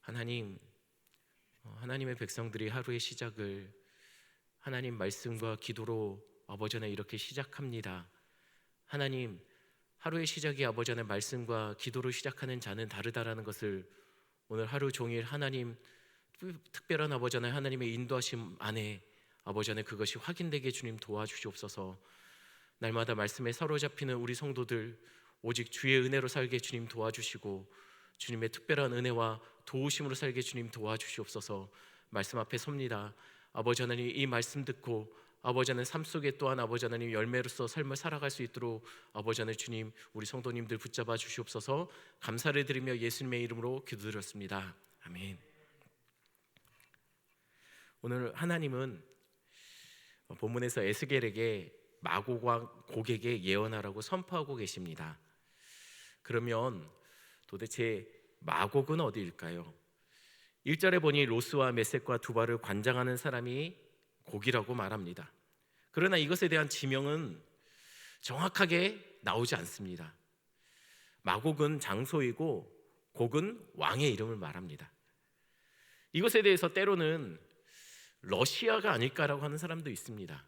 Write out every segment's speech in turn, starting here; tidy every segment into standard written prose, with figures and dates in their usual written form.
하나님, 하나님의 백성들이 하루의 시작을 하나님 말씀과 기도로 아버지 안에 이렇게 시작합니다. 하나님, 하루의 시작이 아버지 안에 말씀과 기도로 시작하는 자는 다르다라는 것을 오늘 하루 종일 하나님 특별한 아버지 안에 하나님의 인도하심 안에 아버지 안에 그것이 확인되게 주님 도와주시옵소서. 날마다 말씀에 사로잡히는 우리 성도들 오직 주의 은혜로 살게 주님 도와주시고 주님의 특별한 은혜와 도우심으로 살게 주님 도와주시옵소서. 말씀 앞에 섭니다. 아버지 하나님, 이 말씀 듣고 아버지 하나님 삶 속에 또한 아버지 하나님 열매로서 삶을 살아갈 수 있도록 아버지 하나님 주님 우리 성도님들 붙잡아 주시옵소서. 감사를 드리며 예수님의 이름으로 기도드렸습니다. 아멘. 오늘 하나님은 본문에서 에스겔에게 마곡과 곡에게 예언하라고 선포하고 계십니다. 그러면 도대체 마곡은 어디일까요? 1절에 보니 로스와 메섹과 두발을 관장하는 사람이 곡이라고 말합니다. 그러나 이것에 대한 지명은 정확하게 나오지 않습니다. 마곡은 장소이고 곡은 왕의 이름을 말합니다. 이것에 대해서 때로는 러시아가 아닐까라고 하는 사람도 있습니다.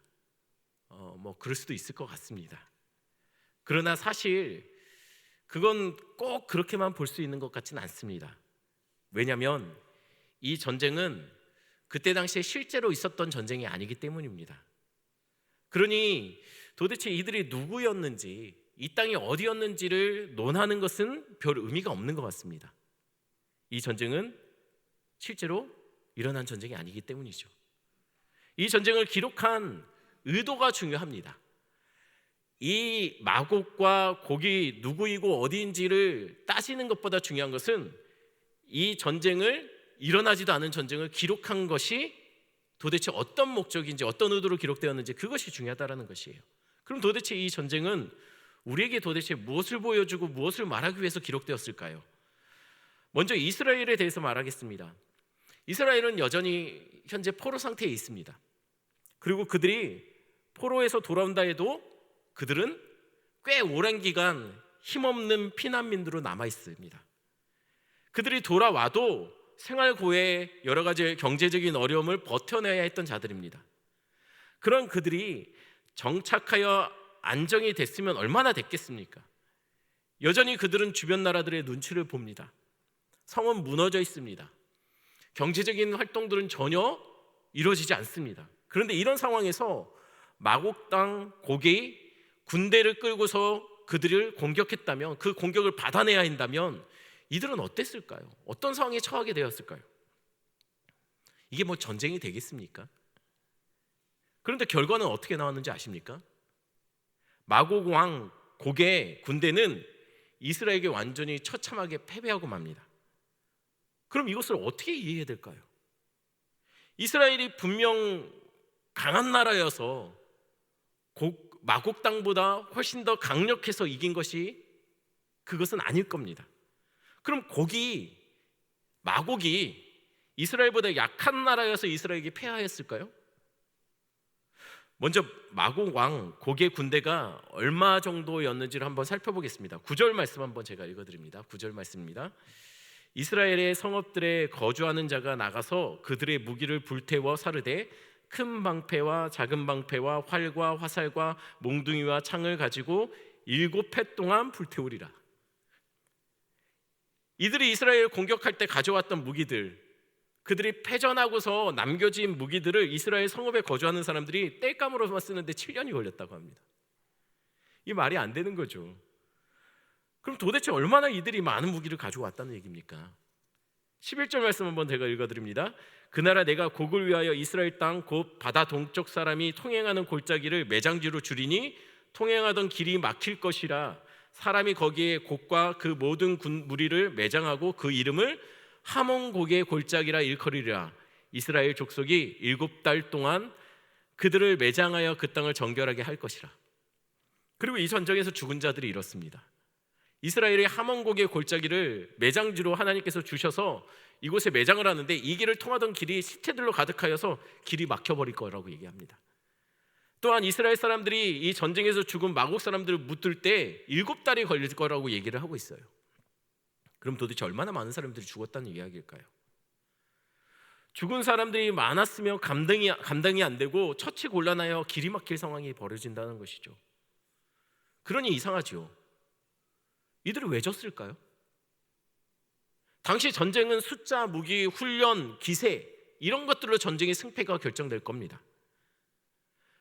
그럴 수도 있을 것 같습니다. 그러나 사실 그건 꼭 그렇게만 볼 수 있는 것 같지는 않습니다. 왜냐하면 이 전쟁은 그때 당시에 실제로 있었던 전쟁이 아니기 때문입니다. 그러니 도대체 이들이 누구였는지, 이 땅이 어디였는지를 논하는 것은 별 의미가 없는 것 같습니다. 이 전쟁은 실제로 일어난 전쟁이 아니기 때문이죠. 이 전쟁을 기록한 의도가 중요합니다. 이 마곡과 곡이 누구이고 어디인지를 따지는 것보다 중요한 것은 이 전쟁을, 일어나지도 않은 전쟁을 기록한 것이 도대체 어떤 목적인지, 어떤 의도로 기록되었는지, 그것이 중요하다는 것이에요. 그럼 도대체 이 전쟁은 우리에게 도대체 무엇을 보여주고 무엇을 말하기 위해서 기록되었을까요? 먼저 이스라엘에 대해서 말하겠습니다. 이스라엘은 여전히 현재 포로 상태에 있습니다. 그리고 그들이 포로에서 돌아온다 해도 그들은 꽤 오랜 기간 힘없는 피난민으로 남아 있습니다. 그들이 돌아와도 생활고에 여러 가지 경제적인 어려움을 버텨내야 했던 자들입니다. 그런 그들이 정착하여 안정이 됐으면 얼마나 됐겠습니까? 여전히 그들은 주변 나라들의 눈치를 봅니다. 성은 무너져 있습니다. 경제적인 활동들은 전혀 이루어지지 않습니다. 그런데 이런 상황에서 마곡 땅 곡이 군대를 끌고서 그들을 공격했다면, 그 공격을 받아내야 한다면 이들은 어땠을까요? 어떤 상황에 처하게 되었을까요? 이게 전쟁이 되겠습니까? 그런데 결과는 어떻게 나왔는지 아십니까? 마곡 왕 곡의 군대는 이스라엘에게 완전히 처참하게 패배하고 맙니다. 그럼 이것을 어떻게 이해해야 될까요? 이스라엘이 분명 강한 나라여서 마곡 땅보다 훨씬 더 강력해서 이긴 것이 그것은 아닐 겁니다. 그럼 마곡이 이스라엘보다 약한 나라여서 이스라엘에게 패하였을까요? 먼저 마곡 왕 곡의 군대가 얼마 정도였는지를 한번 살펴보겠습니다. 9절 말씀 한번 제가 읽어드립니다. 9절 말씀입니다. 이스라엘의 성읍들에 거주하는 자가 나가서 그들의 무기를 불태워 사르되 큰 방패와 작은 방패와 활과 화살과 몽둥이와 창을 가지고 7해 동안 불태우리라. 이들이 이스라엘을 공격할 때 가져왔던 무기들, 그들이 패전하고서 남겨진 무기들을 이스라엘 성읍에 거주하는 사람들이 땔감으로만 쓰는데 7년이 걸렸다고 합니다. 이 말이 안 되는 거죠. 그럼 도대체 얼마나 이들이 많은 무기를 가져왔다는 얘기입니까? 11절 말씀 한번 제가 읽어드립니다. 그날아 내가 곡을 위하여 이스라엘 땅 곧 바다 동쪽 사람이 통행하는 골짜기를 매장지로 줄이니 통행하던 길이 막힐 것이라. 사람이 거기에 곡과 그 모든 무리를 매장하고 그 이름을 하몬곡의 골짜기라 일컬으리라. 이스라엘 족속이 7달 동안 그들을 매장하여 그 땅을 정결하게 할 것이라. 그리고 이 전쟁에서 죽은 자들이 이렇습니다. 이스라엘의 하몬곡의 골짜기를 매장지로 하나님께서 주셔서 이곳에 매장을 하는데 이 길을 통하던 길이 시체들로 가득하여서 길이 막혀버릴 거라고 얘기합니다. 또한 이스라엘 사람들이 이 전쟁에서 죽은 마곡 사람들을 묻을 때 7달이 걸릴 거라고 얘기를 하고 있어요. 그럼 도대체 얼마나 많은 사람들이 죽었다는 이야기일까요? 죽은 사람들이 많았으며 감당이 안 되고 처치 곤란하여 길이 막힐 상황이 벌어진다는 것이죠. 그러니 이상하죠. 이들이 왜 졌을까요? 당시 전쟁은 숫자, 무기, 훈련, 기세 이런 것들로 전쟁의 승패가 결정될 겁니다.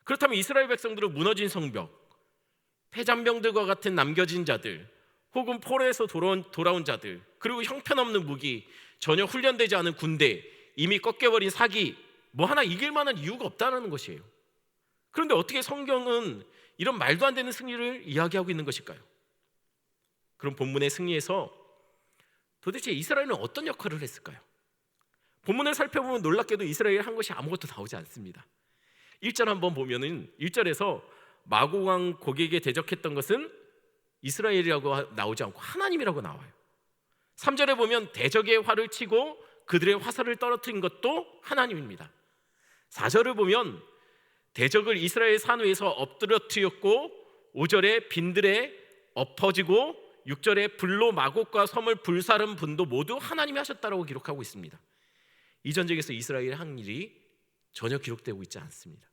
그렇다면 이스라엘 백성들은 무너진 성벽, 패잔병들과 같은 남겨진 자들, 혹은 포로에서 돌아온 자들, 그리고 형편없는 무기, 전혀 훈련되지 않은 군대, 이미 꺾여버린 사기, 뭐 하나 이길 만한 이유가 없다는 것이에요. 그런데 어떻게 성경은 이런 말도 안 되는 승리를 이야기하고 있는 것일까요? 그럼 본문의 승리에서 도대체 이스라엘은 어떤 역할을 했을까요? 본문을 살펴보면 놀랍게도 이스라엘이 한 것이 아무것도 나오지 않습니다. 1절 한번 보면은 1절에서 마고왕 고객에게 대적했던 것은 이스라엘이라고 나오지 않고 하나님이라고 나와요. 3절에 보면 대적의 활을 치고 그들의 화살을 떨어뜨린 것도 하나님입니다. 4절을 보면 대적을 이스라엘 산 위에서 엎드러뜨렸고 5절에 빈들에 엎어지고 6절에 불로 마곡과 섬을 불사른 분도 모두 하나님이 하셨다라고 기록하고 있습니다. 이 전쟁에서 이스라엘이 한 일이 전혀 기록되고 있지 않습니다.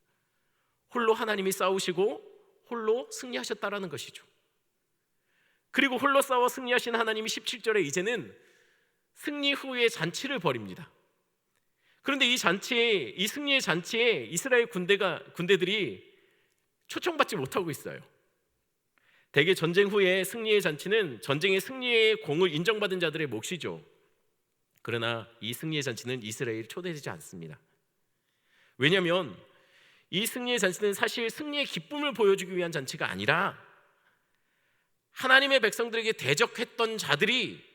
홀로 하나님이 싸우시고 홀로 승리하셨다라는 것이죠. 그리고 홀로 싸워 승리하신 하나님이 17절에 이제는 승리 후의 잔치를 벌입니다. 그런데 이 잔치에, 이 승리의 잔치에 이스라엘 군대들이 초청받지 못하고 있어요. 대개 전쟁 후에 승리의 잔치는 전쟁의 승리의 공을 인정받은 자들의 몫이죠. 그러나 이 승리의 잔치는 이스라엘이 초대되지 않습니다. 왜냐하면 이 승리의 잔치는 사실 승리의 기쁨을 보여주기 위한 잔치가 아니라 하나님의 백성들에게 대적했던 자들이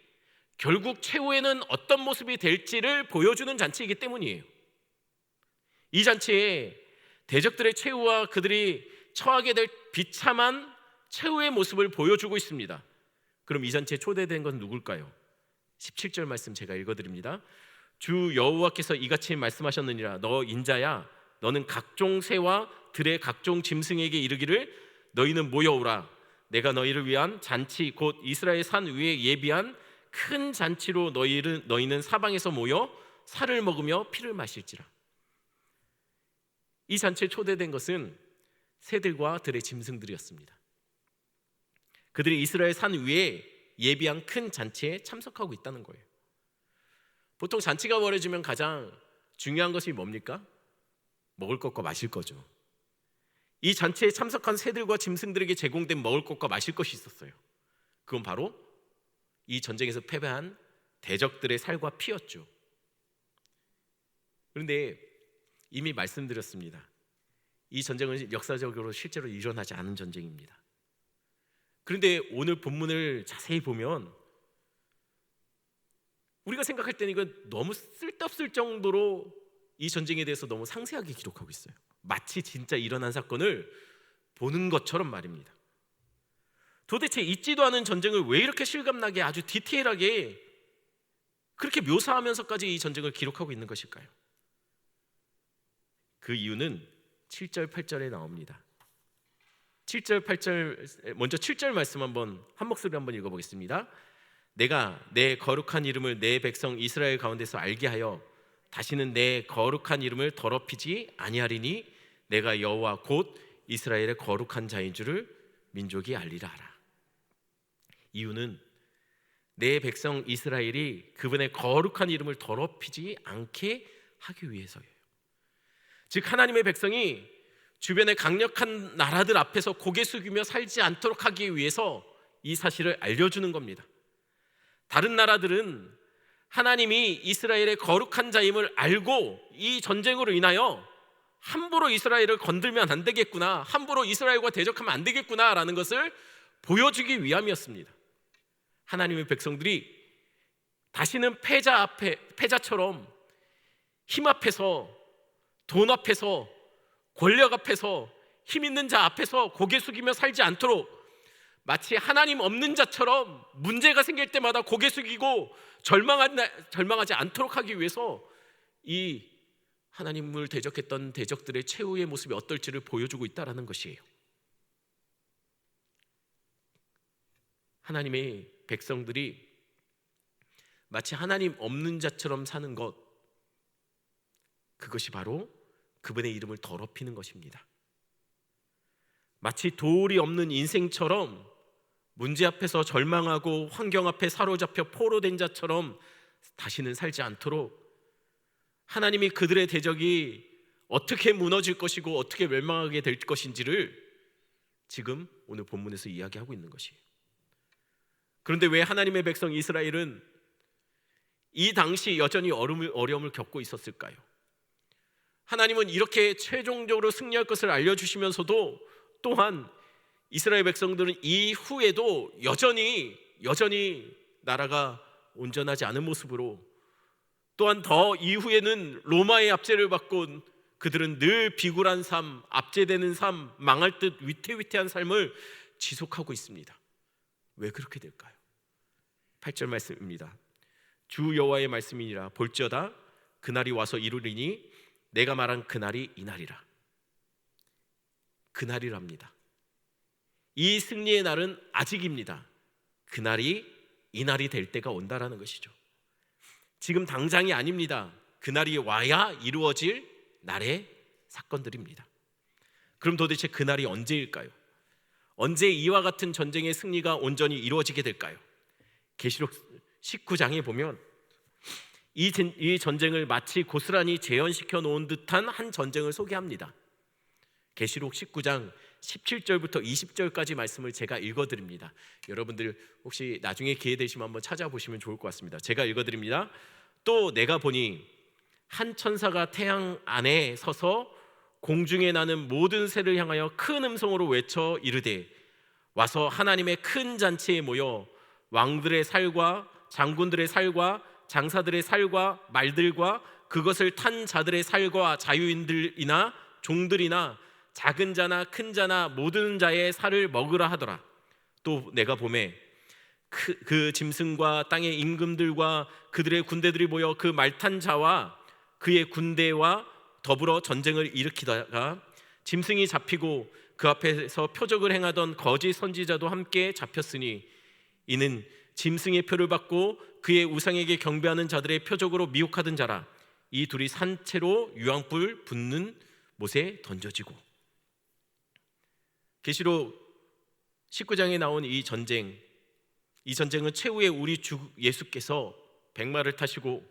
결국 최후에는 어떤 모습이 될지를 보여주는 잔치이기 때문이에요. 이 잔치에 대적들의 최후와 그들이 처하게 될 비참한 최후의 모습을 보여주고 있습니다. 그럼 이 잔치에 초대된 건 누굴까요? 17절 말씀 제가 읽어드립니다. 주 여호와께서 이같이 말씀하셨느니라. 너 인자야, 너는 각종 새와 들의 각종 짐승에게 이르기를 너희는 모여오라. 내가 너희를 위한 잔치 곧 이스라엘 산 위에 예비한 큰 잔치로 너희는 사방에서 모여 살을 먹으며 피를 마실지라. 이 잔치에 초대된 것은 새들과 들의 짐승들이었습니다. 그들이 이스라엘 산 위에 예비한 큰 잔치에 참석하고 있다는 거예요. 보통 잔치가 벌어지면 가장 중요한 것이 뭡니까? 먹을 것과 마실 거죠. 이 잔치에 참석한 새들과 짐승들에게 제공된 먹을 것과 마실 것이 있었어요. 그건 바로 이 전쟁에서 패배한 대적들의 살과 피였죠. 그런데 이미 말씀드렸습니다. 이 전쟁은 역사적으로 실제로 일어나지 않은 전쟁입니다. 그런데 오늘 본문을 자세히 보면 우리가 생각할 때는 이거 너무 쓸데없을 정도로 이 전쟁에 대해서 너무 상세하게 기록하고 있어요. 마치 진짜 일어난 사건을 보는 것처럼 말입니다. 도대체 있지도 않은 전쟁을 왜 이렇게 실감나게 아주 디테일하게 그렇게 묘사하면서까지 이 전쟁을 기록하고 있는 것일까요? 그 이유는 7절 8절에 나옵니다. 7절 8절 먼저 7절 말씀 한 목소리 한번 읽어보겠습니다. 내가 내 거룩한 이름을 내 백성 이스라엘 가운데서 알게 하여 다시는 내 거룩한 이름을 더럽히지 아니하리니 내가 여호와 곧 이스라엘의 거룩한 자인 줄을 민족이 알리라 하라. 이유는 내 백성 이스라엘이 그분의 거룩한 이름을 더럽히지 않게 하기 위해서예요. 즉 하나님의 백성이 주변의 강력한 나라들 앞에서 고개 숙이며 살지 않도록 하기 위해서 이 사실을 알려주는 겁니다. 다른 나라들은 하나님이 이스라엘의 거룩한 자임을 알고 이 전쟁으로 인하여 함부로 이스라엘을 건들면 안 되겠구나, 함부로 이스라엘과 대적하면 안 되겠구나라는 것을 보여주기 위함이었습니다. 하나님의 백성들이 다시는 패자처럼 힘 앞에서, 돈 앞에서, 권력 앞에서, 힘 있는 자 앞에서 고개 숙이며 살지 않도록 마치 하나님 없는 자처럼 문제가 생길 때마다 고개 숙이고 절망하지 않도록 하기 위해서 이 하나님을 대적했던 대적들의 최후의 모습이 어떨지를 보여주고 있다는 것이에요. 하나님의 백성들이 마치 하나님 없는 자처럼 사는 것, 그것이 바로 그분의 이름을 더럽히는 것입니다. 마치 도울이 없는 인생처럼 문제 앞에서 절망하고 환경 앞에 사로잡혀 포로된 자처럼 다시는 살지 않도록 하나님이 그들의 대적이 어떻게 무너질 것이고 어떻게 멸망하게 될 것인지를 지금 오늘 본문에서 이야기하고 있는 것이에요. 그런데 왜 하나님의 백성 이스라엘은 이 당시 여전히 어려움을 겪고 있었을까요? 하나님은 이렇게 최종적으로 승리할 것을 알려주시면서도 또한 이스라엘 백성들은 이후에도 여전히 나라가 온전하지 않은 모습으로, 또한 더 이후에는 로마의 압제를 받고 그들은 늘 비굴한 삶, 압제되는 삶, 망할 듯 위태위태한 삶을 지속하고 있습니다. 왜 그렇게 될까요? 8절 말씀입니다. 주 여호와의 말씀이니라. 볼지어다 그날이 와서 이루리니 내가 말한 그날이 이날이라. 그날이랍니다. 이 승리의 날은 아직입니다. 그날이 이날이 될 때가 온다라는 것이죠. 지금 당장이 아닙니다. 그날이 와야 이루어질 날의 사건들입니다. 그럼 도대체 그날이 언제일까요? 언제 이와 같은 전쟁의 승리가 온전히 이루어지게 될까요? 계시록 19장에 보면 이 전쟁을 마치 고스란히 재현시켜 놓은 듯한 한 전쟁을 소개합니다. 계시록 19장 17절부터 20절까지 말씀을 제가 읽어드립니다. 여러분들 혹시 나중에 기회 되시면 한번 찾아보시면 좋을 것 같습니다. 제가 읽어드립니다. 또 내가 보니 한 천사가 태양 안에 서서 공중에 나는 모든 새를 향하여 큰 음성으로 외쳐 이르되 와서 하나님의 큰 잔치에 모여 왕들의 살과 장군들의 살과 장사들의 살과 말들과 그것을 탄 자들의 살과 자유인들이나 종들이나 작은 자나 큰 자나 모든 자의 살을 먹으라 하더라. 또 내가 보매 그 짐승과 땅의 임금들과 그들의 군대들이 모여 그 말탄 자와 그의 군대와 더불어 전쟁을 일으키다가 짐승이 잡히고 그 앞에서 표적을 행하던 거짓 선지자도 함께 잡혔으니 이는 짐승의 표를 받고 그의 우상에게 경배하는 자들의 표적으로 미혹하던 자라. 이 둘이 산채로 유황불 붙는 못에 던져지고. 계시록 19장에 나온 이 전쟁은 최후의 우리 주 예수께서 백마를 타시고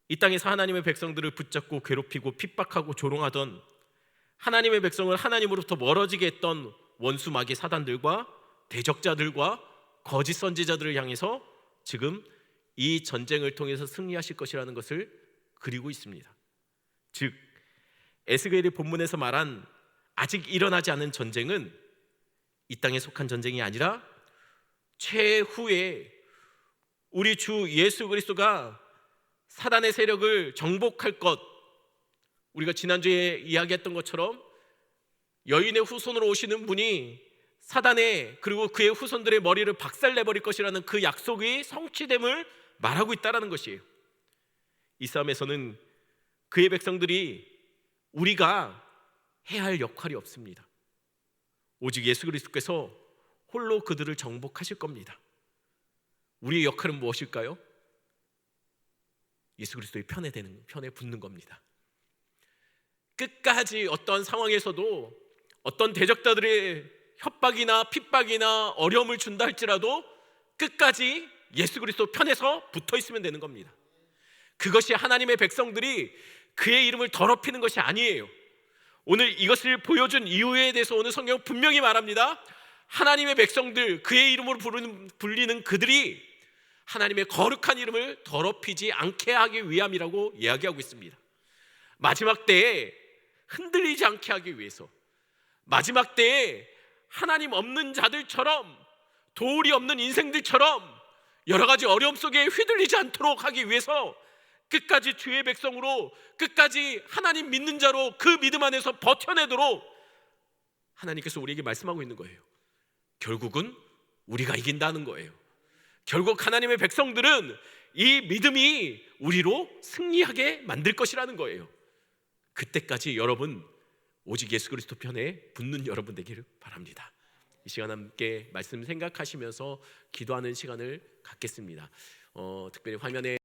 이 땅에서 하나님의 백성들을 붙잡고 괴롭히고 핍박하고 조롱하던, 하나님의 백성을 하나님으로부터 멀어지게 했던 원수 마귀 사단들과 대적자들과 거짓 선지자들을 향해서 지금 이 전쟁을 통해서 승리하실 것이라는 것을 그리고 있습니다. 즉 에스겔의 본문에서 말한 아직 일어나지 않은 전쟁은 이 땅에 속한 전쟁이 아니라 최후에 우리 주 예수 그리스도가 사단의 세력을 정복할 것, 우리가 지난주에 이야기했던 것처럼 여인의 후손으로 오시는 분이 사단의 그리고 그의 후손들의 머리를 박살내버릴 것이라는 그 약속이 성취됨을 말하고 있다는 것이에요. 이 싸움에서는 그의 백성들이 우리가 해야 할 역할이 없습니다. 오직 예수 그리스도께서 홀로 그들을 정복하실 겁니다. 우리의 역할은 무엇일까요? 예수 그리스도의 편에 붙는 겁니다. 끝까지 어떤 상황에서도 어떤 대적자들의 협박이나 핍박이나 어려움을 준다 할지라도 끝까지 예수 그리스도 편에서 붙어 있으면 되는 겁니다. 그것이 하나님의 백성들이 그의 이름을 더럽히는 것이 아니에요. 오늘 이것을 보여준 이유에 대해서 오늘 성경은 분명히 말합니다. 하나님의 백성들, 그의 이름으로 불리는 그들이 하나님의 거룩한 이름을 더럽히지 않게 하기 위함이라고 이야기하고 있습니다. 마지막 때에 흔들리지 않게 하기 위해서, 마지막 때에 하나님 없는 자들처럼, 도울이 없는 인생들처럼 여러 가지 어려움 속에 휘둘리지 않도록 하기 위해서 끝까지 주의 백성으로, 끝까지 하나님 믿는 자로 그 믿음 안에서 버텨내도록 하나님께서 우리에게 말씀하고 있는 거예요. 결국은 우리가 이긴다는 거예요. 결국 하나님의 백성들은 이 믿음이 우리로 승리하게 만들 것이라는 거예요. 그때까지 여러분 오직 예수 그리스도 편에 붙는 여러분 되기를 바랍니다. 이 시간 함께 말씀 생각하시면서 기도하는 시간을 갖겠습니다. 특별히 화면에